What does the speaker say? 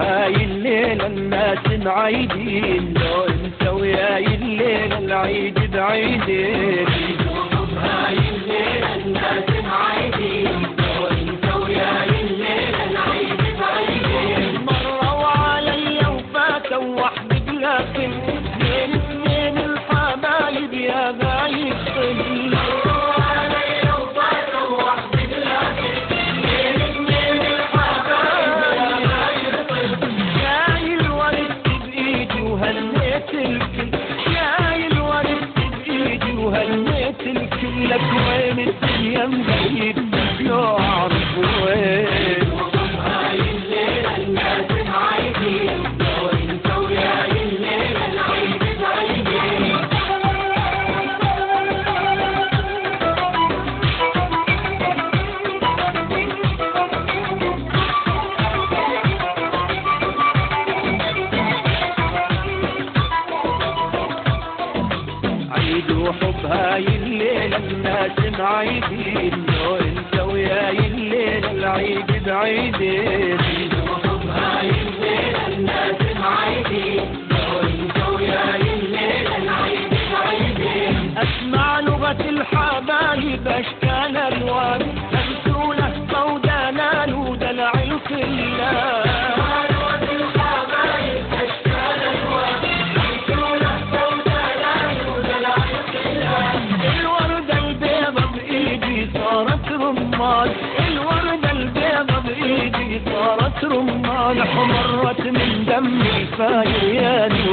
هاي الليلة الناس معيدين، لو انت وياي الليلة العيد بعيدين. عيدوهم هاي الليلة الناس معيدين، لو انت وياي الليلة العيد بعيدين. مروا علي وفاتوا وحدك لكن اثنين الحبايب يا غايب طل. لك وين الدنيا مغيب لو اعرف وين. هاي الليلة الناس معيدين، لو انت وياي الليلة العيد بعيدين. عيدوا حب هاي الليلة الناس معيدين، لو انت وياي الليلة العيد بعيدين. عيدوا حب هاي الليلة الناس معيدين، لو انت وياي الليلة العيد بعيدين. اسمع لغة الحبايب اشكال الوان، امثولة سوداء نود العلق الله. الوردة البيضة بإيدي صارت رمان، حمرت من دمي الفايرياني